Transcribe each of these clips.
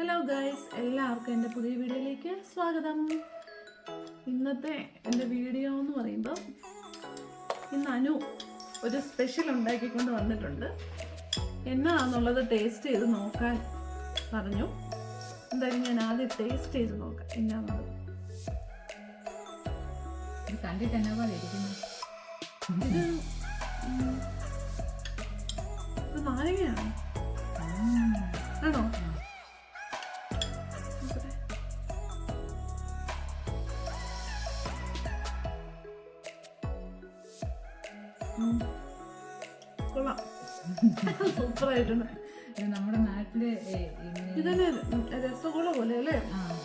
Hello guys, എല്ലാവർക്കും എൻ്റെ പുതിയ വീഡിയോയിലേക്ക് സ്വാഗതം. ഇന്നത്തെ എൻ്റെ വീഡിയോ എന്ന് പറയുമ്പോൾ ഇന്ന് അനു ഒരു സ്പെഷ്യൽ ഉണ്ടാക്കിക്കൊണ്ട് വന്നിട്ടുണ്ട്. എന്നാണെന്നുള്ളത് ടേസ്റ്റ് ചെയ്ത് നോക്കാൻ പറഞ്ഞു. എന്തായാലും ഞാൻ ആദ്യം ടേസ്റ്റ് ചെയ്ത് നോക്കാം എന്നാണത്. കണ്ടിട്ട് എന്നാ പോലെ ഇരിക്കുന്നു. ഇത് നാരങ്ങയാണ് ആണോ? കൊള്ളാം, സൂപ്പറായിട്ടുണ്ട്. നമ്മുടെ നാട്ടില് ഇതന്നെ രസഗുള പോലെ അല്ലേ?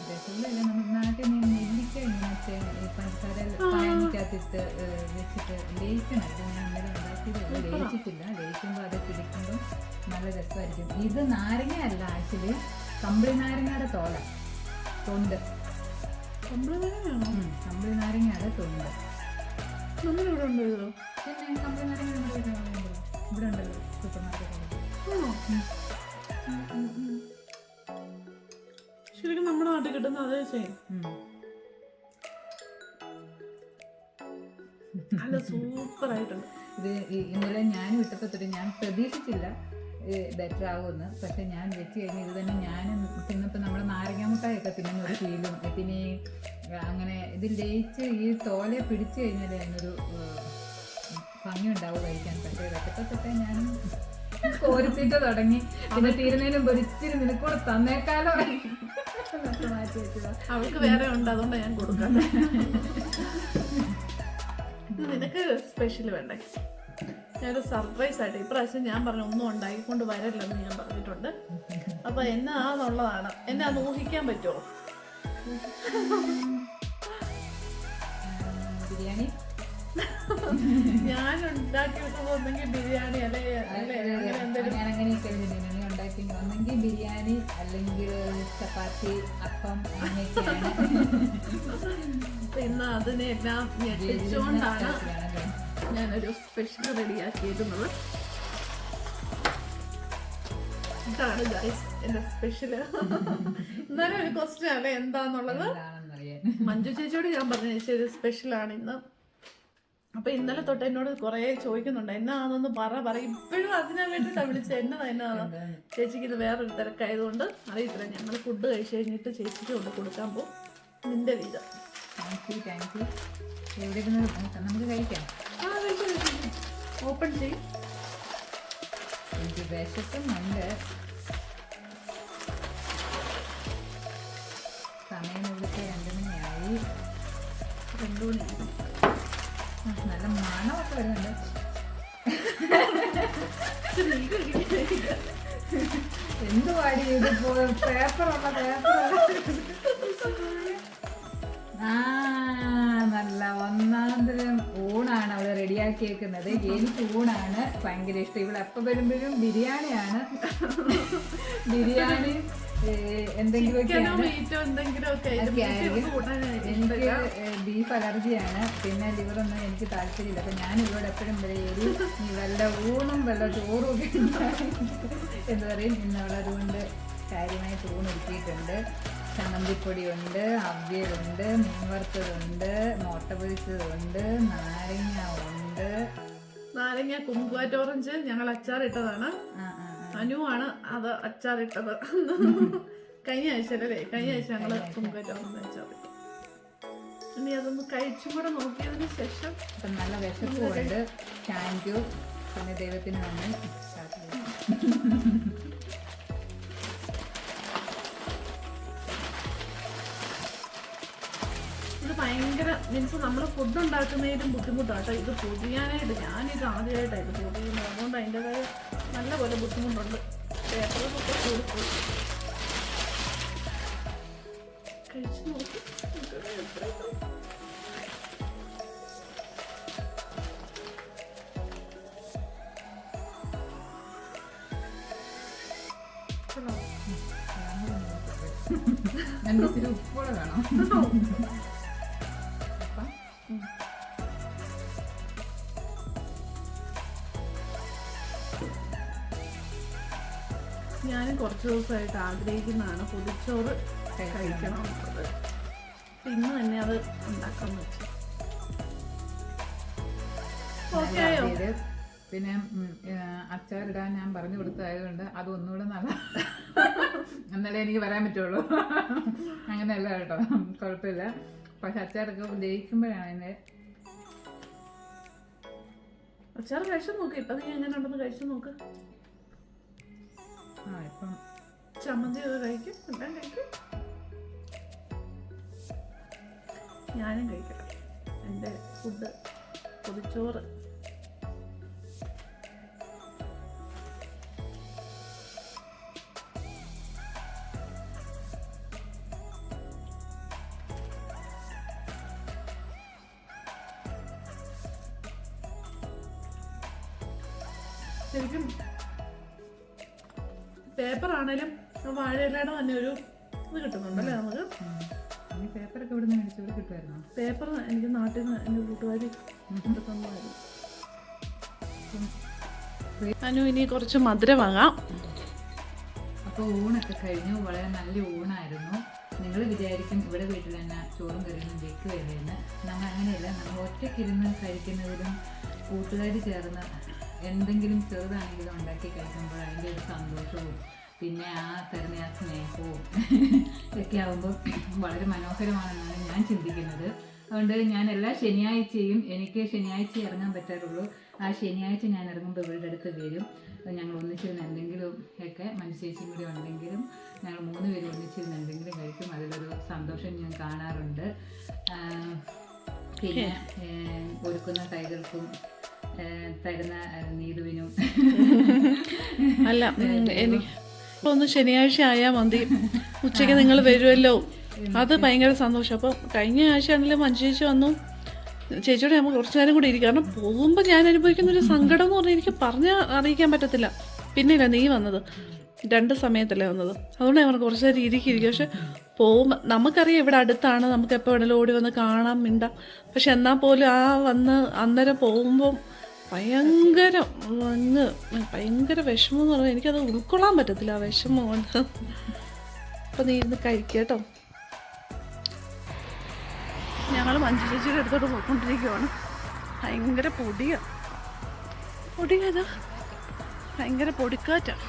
രസഗുള അല്ല, നമ്മുടെ നാട്ടിൽ നെല്ലിക്ക ഇങ്ങനെ പഞ്ചസാര പാനിക്കകത്തിട്ട് വെച്ചിട്ട് ലേയിക്കണായിട്ട് ഞാൻ ഇന്നലെ ഉണ്ടാക്കിയത്. ലേയിച്ചിട്ടില്ല, ലേയിക്കുമ്പോൾ അത് പിടിക്കുമ്പോൾ നല്ല രസമായിരിക്കും. ഇത് നാരങ്ങ അല്ല, ആക്ച്വലി കമ്പിളി നാരങ്ങയുടെ തൊണ്ട്. കമ്പിളി നാരങ്ങയുടെ തൊണ്ട് നമ്മളിവിടെ ഉണ്ടോ? ഇതോ പിന്നെ കമ്പിളി നാരങ്ങ ഇവിടെ ഉണ്ടല്ലോ സൂപ്പർ മാർക്കറ്റിൽ. ശരിക്കും നമ്മുടെ നാട്ടിൽ കിട്ടുന്ന അതേ ചെയ്യും. നല്ല സൂപ്പറായിട്ടുണ്ട്. ഇത് ഇന്നലെ ഞാൻ വിട്ടപ്പോൾ തൊട്ട് ഞാൻ പ്രതീക്ഷിച്ചില്ല ബെറ്റർ ആവുമെന്ന്. പക്ഷെ ഞാൻ വെച്ച് കഴിഞ്ഞ് ഇത് തന്നെ ഞാൻ തിന്നപ്പോൾ നമ്മുടെ നാരങ്ങാമുട്ടായൊക്കെ തിന്നുന്ന ഒരു ഫീലും പിന്നെ അങ്ങനെ ഇത് ലയിച്ച് ഈ തോലെ പിടിച്ചു കഴിഞ്ഞാൽ അതിനൊരു ഭംഗി ഉണ്ടാവും കഴിക്കാൻ. പക്ഷേ വെച്ചപ്പോൾ തൊട്ടേ ഞാൻ കോരിത്തിട്ട് തുടങ്ങി. പിന്നെ തീരുന്നതിനും ഒരിച്ചിരി നിനക്കൂടെ തന്നേക്കാലോ മാറ്റി വെച്ചതാ. അവൾക്ക് വേറെ ഉണ്ട്, അതുകൊണ്ട് ഞാൻ കൊടുക്കാം. നിനക്ക് സ്പെഷ്യൽ വേണ്ടേ? ഞാനൊരു സർപ്രൈസ് ആയിട്ട് ഇപ്രാവശ്യം ഞാൻ പറഞ്ഞു ഒന്നും ഉണ്ടാക്കിക്കൊണ്ട് വരല്ലെന്ന് ഞാൻ പറഞ്ഞിട്ടുണ്ട്. അപ്പൊ എന്നാന്നുള്ളതാണ്. എന്നെ അത് ഊഹിക്കാൻ പറ്റുമോ? ബിരിയാണി ഞാൻ ഉണ്ടാക്കി വെക്കുമ്പോ ഒന്നെങ്കിൽ ബിരിയാണി ഉണ്ടാക്കി ഒന്നെങ്കിൽ ബിരിയാണി അല്ലെങ്കിൽ ചപ്പാത്തി, അപ്പം അങ്ങനെയൊക്കെയാണ്. ഇന്ന് അതിനെല്ലാം ഞെട്ടിച്ചുകൊണ്ടാണ് ഞാനൊരു സ്പെഷ്യൽ റെഡിയാക്കിയിരുന്നത്. ഇതാണ് ഗൈസ് എന്റെ സ്പെഷ്യല്. എന്നാലും ഒരു ക്വസ്റ്റ്യൻ അല്ലേ എന്താന്നുള്ളത്. മഞ്ജു ചേച്ചിയോട് ഞാൻ പറഞ്ഞു ചേച്ചി സ്പെഷ്യലാണ് ഇന്ന്. അപ്പൊ ഇന്നലെ തൊട്ട് എന്നോട് കുറെ ചോദിക്കുന്നുണ്ട് എന്നാണെന്ന് പറ ഇപ്പോഴും അതിനെ വേണ്ടിയിട്ടാണ് വിളിച്ചത്. എന്നാണ് ചേച്ചിക്ക് ഇത് വേറൊരു തിരക്കായതുകൊണ്ട് അറിയത്തില്ല. ഞങ്ങൾ ഫുഡ് കഴിച്ചു കഴിഞ്ഞിട്ട് ചേച്ചിക്ക് കൊണ്ട് കൊടുക്കാൻ പോകും. നിന്റെ വീതം. നമുക്ക് കഴിക്കാം. ഓപ്പൺ ചെയ്യും. എനിക്ക് വിശക്കുന്നുണ്ട്. സമയം ഇവിടുത്തെ 2 മണിയായി. 2 മണി. നല്ല മണമൊക്കെ വരുന്നുണ്ട്. എന്ത് പാടി ഇതിപ്പോ പേപ്പറുള്ള നല്ല ഒന്നാന്തരം ഊണാണ് അവിടെ റെഡിയാക്കിയേക്കുന്നത്. എനിക്ക് ഊണാണ് ഭയങ്കര ഇഷ്ടം. ഇവിടെ എപ്പോൾ വരുമ്പോഴും ബിരിയാണിയാണ്. ബിരിയാണി എന്തെങ്കിലുമൊക്കെയാണ്. എനിക്ക് ബീഫ് അലർജിയാണ്. പിന്നെ ലിവറൊന്നും എനിക്ക് താല്പര്യമില്ല. അപ്പം ഞാൻ ഇവരോട് എപ്പോഴും പറയും വല്ല ഊണും വല്ല ചോറും ഒക്കെ എന്ന് പറയും. ഇന്നവിടെ അതുകൊണ്ട് കാര്യമായിട്ട് ഊണ് ഒരുക്കിയിട്ടുണ്ട്. ചമ്മന്തിപ്പൊടിയുണ്ട്, അവിയലുണ്ട്, മീൻ വറുത്തതുണ്ട്, മുട്ട പൊരിച്ചതുണ്ട്, നാരങ്ങ ഉണ്ട്. നാരങ്ങ കുങ്കുവാറ്റ് ഓറഞ്ച് ഞങ്ങൾ അച്ചാറിട്ടതാണ്. അനുവാണ് അത് അച്ചാറിട്ടത്. കഴിഞ്ഞ ആഴ്ച അല്ലേ? കഴിഞ്ഞ ആഴ്ച ഞങ്ങള് കുങ്കുവാറ്റ് ഓറഞ്ച് അച്ചാറിട്ടു. ഇനി അതൊന്ന് കഴിച്ചും കൂടെ നോക്കിയതിന് ശേഷം. അപ്പം നല്ല വിശപ്പുണ്ട്. Thank you. പിന്നെ ദൈവത്തിന് നന്ദി. ഇത് ഭയങ്കര മീൻസ് നമ്മൾ ഫുഡ് ഉണ്ടാക്കുന്നതിലും ബുദ്ധിമുട്ടാട്ടോ ഇത് പൊതിയാനായിട്ട്. ഞാനിത് ആദ്യമായിട്ടാണ് ഇത് പൊതിയുന്നത്. അതുകൊണ്ട് അതിൻ്റെതായ നല്ലപോലെ ബുദ്ധിമുട്ടുണ്ട്. പേപ്പറൊക്കെ കൊടുക്കും. കഴിച്ചു നോക്കി. രണ്ടിത്തിരി ഉപ്പോടെ വേണം. ഞാനും കുറച്ച് ദിവസമായിട്ട് ആഗ്രഹിക്കുന്നതാണ് പൊതിച്ചോറ് കഴിക്കണം എന്നുള്ളത്. ഇന്ന് തന്നെ അത് ഉണ്ടാക്കാന്ന് വെച്ചു. ഓക്കെ ആയോ? പിന്നെ അച്ചാറിടാൻ ഞാൻ പറഞ്ഞു കൊടുത്തതായതുകൊണ്ട് അത് ഒന്നുകൂടെ നല്ല എന്നാലേ എനിക്ക് പറയാൻ പറ്റുള്ളൂ. അങ്ങനെയല്ല കേട്ടോ, കുഴപ്പമില്ല. പക്ഷെ അച്ചാറൊക്കെ ദഹിക്കുമ്പോഴാണ് അതിൻ്റെ അച്ചാർ കഴിച്ചു നോക്ക്. ഇപ്പം നീ എങ്ങനെ ഉണ്ടെന്ന് കഴിച്ചു നോക്ക്. ഇപ്പം ചമ്മന്തി കഴിക്കും, എല്ലാം കഴിക്കും. ഞാനും കഴിക്കട്ടെ എൻ്റെ ഫുഡ് പൊതിച്ചോറ്. ശരിക്കും പേപ്പർ ആണേലും വാഴയിലയുടെ തന്നെ ഒരു ഇത് കിട്ടുന്നുണ്ടല്ലേ നമുക്ക്. പേപ്പറൊക്കെ ഇവിടെ നിന്ന് മേടിച്ചവർ കിട്ടുമായിരുന്നു. പേപ്പർ എനിക്ക് നാട്ടിൽ നിന്ന് എൻ്റെ കൂട്ടുകാരി തന്നതായിരുന്നു. അനു ഇനി കുറച്ച് മധുരമാകാം. അപ്പോൾ ഊണൊക്കെ കഴിഞ്ഞു. വളരെ നല്ല ഊണായിരുന്നു. നിങ്ങൾ വിചാരിക്കും ഇവിടെ വീട്ടിൽ തന്നെ ചോറും കറിയൊന്നും വെക്കുകയല്ലെന്ന്. നമ്മൾ അങ്ങനെയല്ല. നമ്മൾ ഒറ്റയ്ക്കിരുന്ന് കഴിക്കുന്നതിലും കൂട്ടുകാർ ചേർന്ന് എന്തെങ്കിലും ചെറുതാണെങ്കിലും ഉണ്ടാക്കി കഴിക്കുമ്പോൾ അതിൻ്റെ ഒരു സന്തോഷവും പിന്നെ ആ തരുന്ന ആ സ്നേഹവും ഒക്കെ ആകുമ്പോൾ വളരെ മനോഹരമാണെന്നാണ് ഞാൻ ചിന്തിക്കുന്നത്. അതുകൊണ്ട് ഞാൻ എല്ലാ ശനിയാഴ്ചയും, എനിക്ക് ശനിയാഴ്ച ഇറങ്ങാൻ പറ്റാറുള്ളൂ. ആ ശനിയാഴ്ച ഞാൻ ഇറങ്ങുമ്പോൾ ഇവരുടെ അടുത്ത് വരും. ഞങ്ങൾ ഒന്നിച്ചിരുന്ന് എന്തെങ്കിലും ഒക്കെ മനുഷ്യേച്ചിയും കൂടി ഉണ്ടെങ്കിലും ഞങ്ങൾ 3 പേരും ഒന്നിച്ചിരുന്ന് എന്തെങ്കിലും കഴിക്കും. അതിലൊരു സന്തോഷം ഞാൻ കാണാറുണ്ട്. പിന്നെ ഒരുക്കുന്ന കൈകൾക്കും തരുന്ന നീതുവിനും അല്ല, എനിക്ക് ഒന്ന് ശനിയാഴ്ച ആയാൽ മതി. ഉച്ചയ്ക്ക് നിങ്ങൾ വരുമല്ലോ, അത് ഭയങ്കര സന്തോഷം. അപ്പം കഴിഞ്ഞ ആഴ്ചയാണെങ്കിലും മഞ്ജുചേച്ചി വന്നു. ചേച്ചിയോടെ നമ്മൾ കുറച്ച് നേരം കൂടി ഇരിക്കും. കാരണം പോകുമ്പോൾ ഞാൻ അനുഭവിക്കുന്നൊരു സങ്കടം എന്ന് പറഞ്ഞാൽ എനിക്ക് പറഞ്ഞാൽ അറിയിക്കാൻ പറ്റത്തില്ല. പിന്നെയല്ല നീ വന്നത് 2 സമയത്തല്ലേ വന്നത്. അതുകൊണ്ട് ഞാൻ കുറച്ച് നേരം ഇരിക്കും. പക്ഷെ പോകുമ്പോൾ നമുക്കറിയാം ഇവിടെ അടുത്താണ്, നമുക്ക് എപ്പോൾ വേണമെങ്കിലും ഓടി വന്ന് കാണാം, മിണ്ടാം. പക്ഷെ എന്നാൽ പോലും ആ വന്ന് അന്നേരം പോകുമ്പം ഭയങ്കര വിഷമം എന്ന് പറഞ്ഞാൽ എനിക്കത് ഉൾക്കൊള്ളാൻ പറ്റത്തില്ല, ആ വിഷമം കൊണ്ട്. അപ്പം നീ ഇരുന്ന് കഴിക്കട്ടോ. ഞങ്ങൾ മഞ്ജു ചേച്ചിയുടെ അടുത്തോട്ട് പോയിക്കൊണ്ടിരിക്കുവാണ്. ഭയങ്കര പൊടിയത് ഭയങ്കര പൊടിക്കാറ്റാണ്.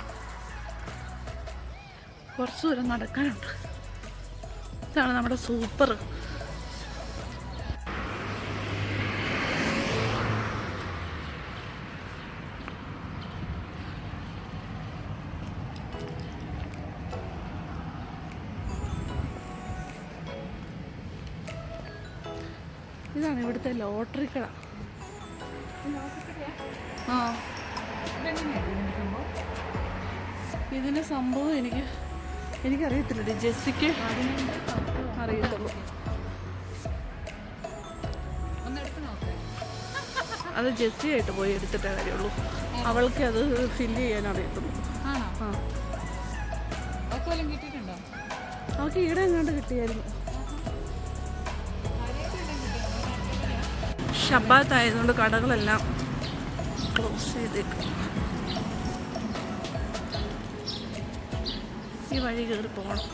കുറച്ച് ദൂരം നടക്കാനുണ്ട്. ഇതാണ് നമ്മുടെ സൂപ്പർ. ഇതാണ് ഇവിടുത്തെ ലോട്ടറി കട. ആ, ഇതിൻ്റെ സംഭവം എനിക്കറിയത്തില്ല. ജെസ്സിക്ക് അറിയത്തുള്ളൂ. അത് ജെസ്സിയായിട്ട് പോയി എടുത്തിട്ടേ കാര്യമുള്ളൂ. അവൾക്ക് അത് ഫില്ല് ചെയ്യാൻ അറിയത്തുള്ളൂ. അവൾക്ക് ഈടെ എങ്ങാണ്ട് കിട്ടിയായിരുന്നു. ഷബ്ബാത്ത് ആയതുകൊണ്ട് കടകളെല്ലാം ക്ലോസ് ചെയ്തേക്കും. ഈ വഴി കയറി പോകണം.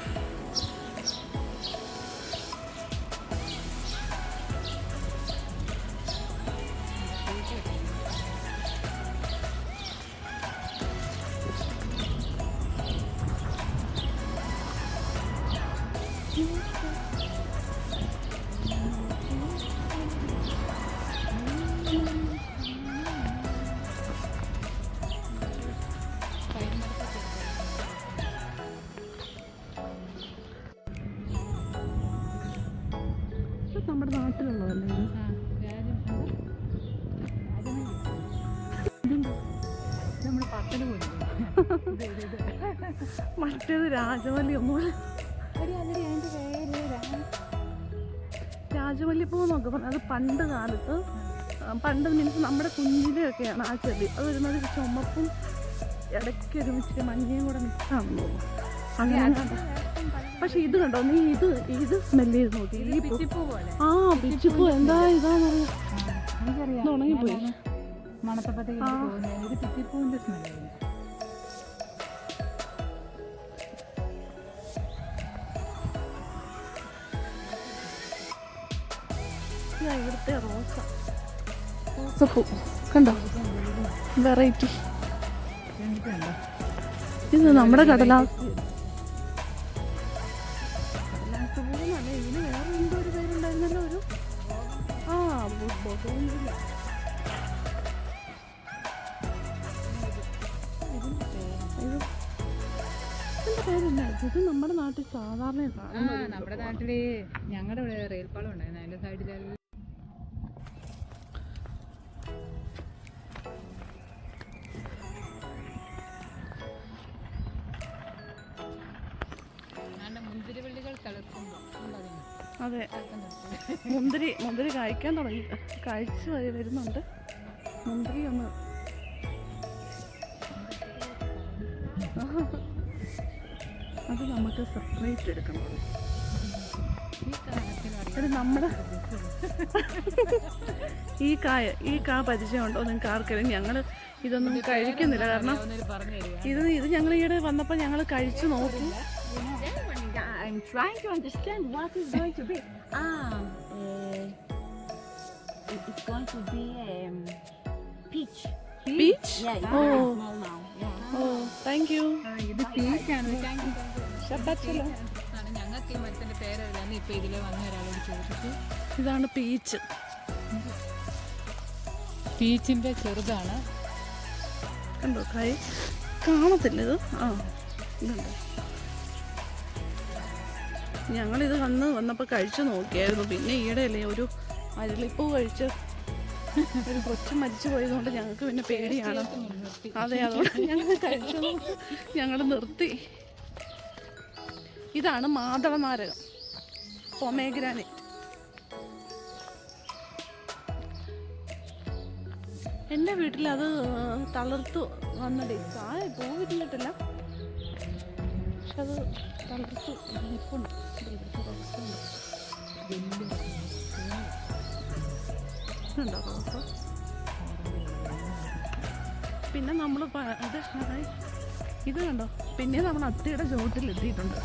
നമ്മുടെ നാട്ടിലുള്ളതല്ലേ മറ്റേത് രാജമല്ലിയമ്മ. രാജമല്ലിപ്പൂ എന്നൊക്കെ പറഞ്ഞാൽ അത് പണ്ട് കാലത്ത്, പണ്ട് മീൻസ് നമ്മുടെ കുഞ്ഞിലെയൊക്കെയാണ് ആ ചെടി. അത് വരുന്നത് ചുമപ്പും ഇടയ്ക്ക് ഒരുമിച്ച് മഞ്ഞയും കൂടെ മിക്സാണെന്ന് തോന്നുന്നു. അങ്ങനെ. പക്ഷെ ഇത് കണ്ടോ നീ, ഇത് സ്മെല് ചെയ്ത് നോക്കി. ഈ ആ പിച്ചിപ്പൂ എന്താ ഇതാന്ന് ഉണങ്ങിപ്പോയി. ഇതാ ഇവിടുത്തെ റോസപ്പൂ കണ്ടോ, വെറൈറ്റി. ഇത് നമ്മുടെ കടലാസ് പൂ എന്നല്ല, ഇതിന് വേറെ എന്തോ ഒരു പേരുണ്ടായിരുന്നല്ലോ, ഒരു ബൊഗൈൻവില്ല. ഇത് നമ്മുടെ നാട്ടിൽ സാധാരണ നമ്മുടെ നാട്ടില് ഞങ്ങളുടെ ഇവിടെ റെയിൽപാളം ഉണ്ടായിരുന്നു, അതിന്റെ സൈഡിലെല്ലാം മുന്തിരിവള്ളികൾ തിളക്കുമ്പോൾ. അതെ, മുന്തിരി കായ്ക്കാൻ തുടങ്ങി, കായ്ച്ചു വരുന്നുണ്ട്. മുന്തിരി ഒന്ന് അത് നമുക്ക് സെപ്പറേറ്റ് എടുക്കണം. നമ്മുടെ ഈ കാ പരിചയമുണ്ടോ നിങ്ങൾക്ക് ആർക്കെങ്കിലും? ഞങ്ങൾ ഇതൊന്നും കഴിക്കുന്നില്ല, കാരണം ഇത് ഞങ്ങൾ ഈയിടെ വന്നപ്പോൾ ഞങ്ങൾ കഴിച്ചു നോക്കി. I'm trying to understand what is going to be. It's going to be peach. Peach? Yeah, it's Oh. very small now. Yeah. Oh, thank you. ഇത് പീച്ചാണ്. Shabbat shalom. ഞങ്ങൾക്ക് ഈ മരത്തിന്റെ പേരറിയാന്ന് ഇപ്പൊ ഇതില് വന്ന ഒരാളോട് ചോദിച്ചിട്ട്. ഇതാണ് പീച്ച്. പീച്ചിന്റെ ചെറുതാണ്. കണ്ടോ, കായ് കാണത്തില്ല ഇത്. ഇതുണ്ട്. ഞങ്ങളിത് വന്നപ്പോൾ കഴിച്ചു നോക്കിയായിരുന്നു. പിന്നെ ഈയിടെയല്ലേ ഒരു അരളിപ്പൂ കഴിച്ച് ഒരു കൊച്ചു മരിച്ചു പോയതുകൊണ്ട് ഞങ്ങൾക്ക് പിന്നെ പേടിയാണ്. അതെ, അതുകൊണ്ട് ഞങ്ങൾ കഴിച്ചു ഞങ്ങൾ നിർത്തി. ഇതാണ് മാതളനാരകം, പൊമേഗ്രാനൈറ്റ്. എൻ്റെ വീട്ടിൽ അത് തളിർത്ത് വന്നിട്ടേ, കായ പൂവിരുന്നിട്ടില്ല, പക്ഷെ അത് തളിർത്ത് നിൽപ്പുണ്ട്. ഉണ്ടോ റോസ? പിന്നെ നമ്മൾ ഇത് കണ്ടോ, പിന്നെ നമ്മൾ അത്തിയുടെ ചുവട്ടിൽ എത്തിയിട്ടുണ്ട്.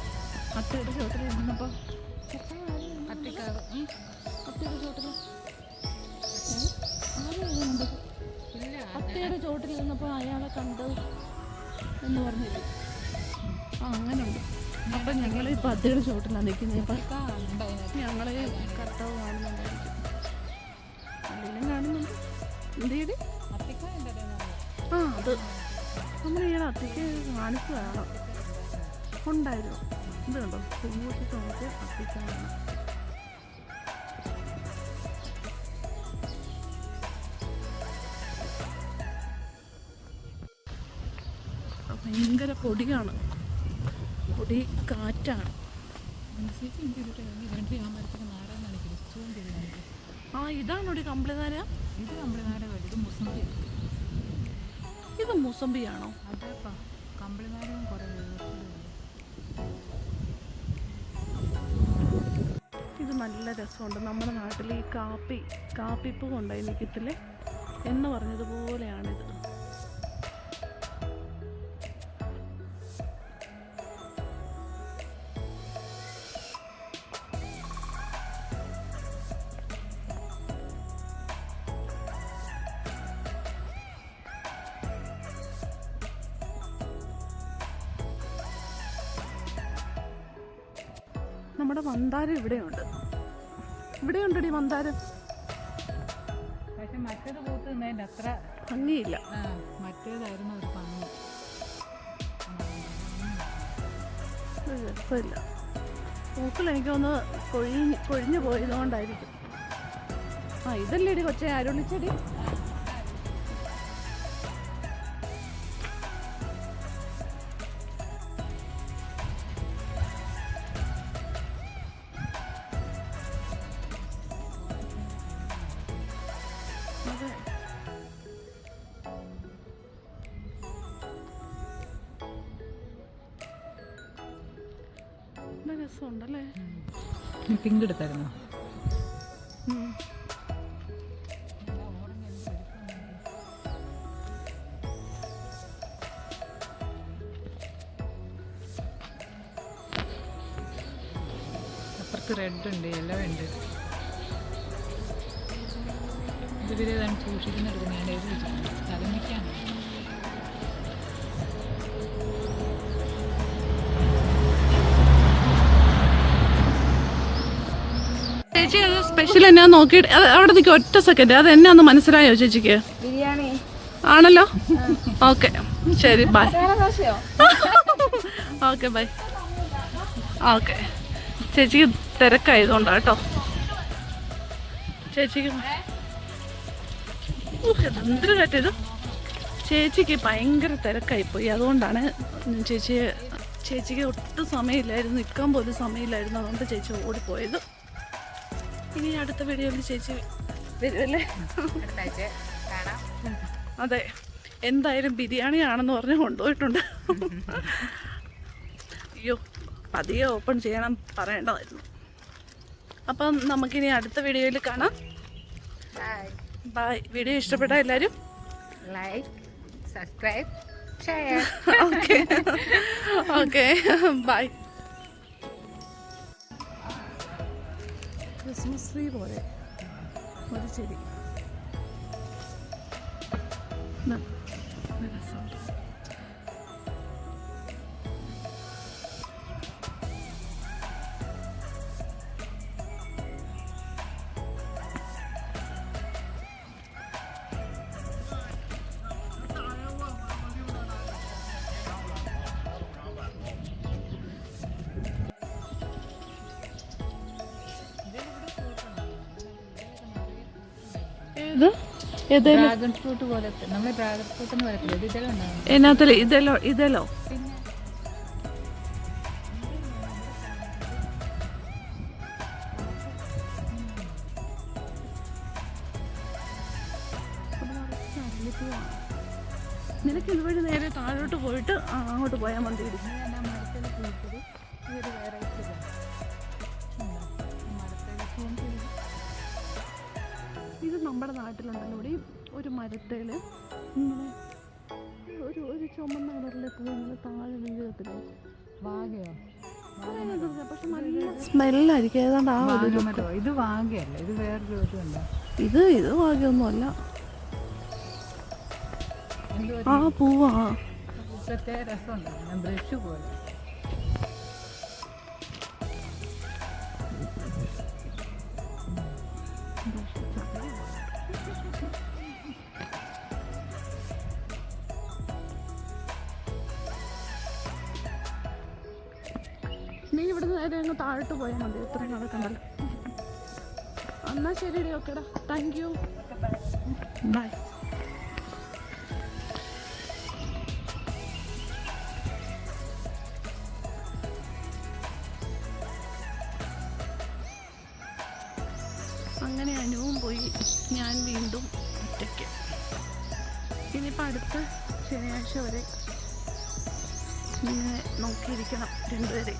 അത്തിയുടെ ചുവട്ടിൽ ഇരുന്നപ്പോൾ അത്തിയുടെ ചുവട്ടിൽ ഇരുന്നപ്പോൾ അയാളെ കണ്ടു എന്ന് പറഞ്ഞില്ലേ? അങ്ങനെയുണ്ട്. അപ്പം ഞങ്ങളിപ്പോൾ അത്തിയുടെ ചുവട്ടിലാണ് നിൽക്കുന്നത്. അപ്പം ഞങ്ങൾ കർത്താവ് കാണുന്നുണ്ടായിരിക്കും, അല്ലെങ്കിൽ കാണുന്നുണ്ട്. എന്തേടി അത് നമ്മൾ ഈയിടെ അത്തിക്ക് കാണിച്ചതാണ്, ഉണ്ടായിരുന്നു. ഇത് കണ്ടോ, പൂവൊക്കെ നോക്കി അത്തിക്കാണ്. ഭയങ്കര പൊടിയാണ്, പൊടി കാറ്റാണ്. ഇതാണോ ഒരു കമ്പിളിനാര? ഇത് കമ്പിളിനാര, ഇത് മുസമ്പി. ഇത് മുസമ്പിയാണോ? അതേപ്പാ, കമ്പിളിനാരവും കുറേ. ഇത് നല്ല രസമുണ്ട്. നമ്മുടെ നാട്ടിൽ ഈ കാപ്പിപ്പൂ കൊണ്ടായി നിൽക്കത്തില്ലേ എന്ന് പറഞ്ഞതുപോലെയാണിത്. നമ്മുടെ മന്ദാരം ഇവിടെയുണ്ടടി മന്ദാരം. പക്ഷെ മറ്റേത് പൂത്ത് നിന്നതിൻ്റെ അത്ര ഭംഗിയില്ല. മറ്റേതായിരുന്നു ഒരു ഭംഗി. രസമില്ല. പൂക്കൾ എനിക്കൊന്ന് കൊഴിഞ്ഞു പോയതുകൊണ്ടായിരിക്കും. ഇതല്ലേടി കൊച്ചേ അരുളിച്ചെടി? രസമുണ്ടല്ലേ? പിങ്ക് എടുത്തായിരുന്നോ? അപ്പുറത്ത് റെഡ് ഉണ്ട്, യെല്ലോ ഉണ്ട്. ഇവർ ഏതാണ് സൂക്ഷിക്കുന്നെടുക്കും ഞാൻ എഴുതി വെച്ചിട്ടുണ്ട് സ്ഥലം വയ്ക്കാൻ. ചേച്ചി സ്പെഷ്യൽ എന്നാ നോക്കിയിട്ട് അവിടെ നിൽക്കും ഒറ്റ സെക്കൻഡ്. അത് എന്നാന്ന് മനസ്സിലായോ ചേച്ചിക്ക്? ബിരിയാണി ആണല്ലോ. ഓക്കെ ശരി ബൈ. Okay bye. ഓക്കെ ചേച്ചിക്ക് തിരക്കായതുകൊണ്ടാണ് കേട്ടോ. ചേച്ചിക്ക് എന്തൊരു കാറ്റത്. ചേച്ചിക്ക് ഭയങ്കര തിരക്കായിപ്പോയി, അതുകൊണ്ടാണ് ചേച്ചിക്ക് ഒട്ടും സമയമില്ലായിരുന്നു, നിൽക്കാൻ പോലും സമയമില്ലായിരുന്നു. അതുകൊണ്ട് ചേച്ചി ഓടിപ്പോയത്. ഇനി അടുത്ത വീഡിയോയിൽ ചേച്ചി വരുമല്ലേ? അതെ, എന്തായാലും ബിരിയാണി ആണെന്ന് പറഞ്ഞ് കൊണ്ടുപോയിട്ടുണ്ട്. അയ്യോ, പതിയെ ഓപ്പൺ ചെയ്യണം പറയേണ്ടതായിരുന്നു. അപ്പം നമുക്കിനി അടുത്ത വീഡിയോയിൽ കാണാം. ബൈ. വീഡിയോ ഇഷ്ടപ്പെട്ട എല്ലാവരും like, subscribe, share. Okay okay bye. Christmas tree പോലെ ഒരു ചെടി. ഡ്രാഗൺ ഫ്രൂട്ട് പോലത്തെ നമ്മൾ ഡ്രാഗൺ ഫ്രൂട്ട് എന്ന് പറയത്തില്ല, ഇത് ഇതെല്ലാം ഉണ്ടാവും. എന്നാത്തില് ഇതല്ലോ പിന്നെ നിനക്ക് ഇതുവഴി നേരെ താഴോട്ട് പോയിട്ട് അങ്ങോട്ട് പോയാൽ മതി. മരത്തിൽ പൂത്തത് ഇതൊരു വെറൈറ്റി ഇത് നമ്മുടെ നാട്ടിലുണ്ടല്ലോ ഇവിടെ ഒരു മരത്തേൽ ഇങ്ങനെ ഒരു ചുമന്ന കളറിലെ പൂ ഇങ്ങനെ താഴെ വീഴത്തില്ലേ? വാഗയോ? പക്ഷെ നല്ല സ്മെല്ലായിരിക്കും. ഏതാണ്ട് ആ ഒരു ഇത് വാഗയല്ല, ഇത് വേറൊരു ഇതുണ്ടോ? ഇത് വാഗയൊന്നുമല്ല, ആ പൂവാ. പ്രത്യേക രസമുണ്ടോ? ബ്രഷ് പോലെ. നീ ഇവിടുന്ന് നേരെ അങ്ങ് താഴോട്ട് പോയാൽ മതി, എത്ര നടക്കണ്ടല്ലോ. എന്നാൽ ശരി, ഓക്കേടാ, താങ്ക് യു, ബൈ. അങ്ങനെ അനുവും പോയി, ഞാൻ വീണ്ടും ഒറ്റയ്ക്ക്. ഇനിയിപ്പോൾ അടുത്ത ശനിയാഴ്ച വരെ ഇങ്ങനെ നോക്കിയിരിക്കണം രണ്ടുപേരെ.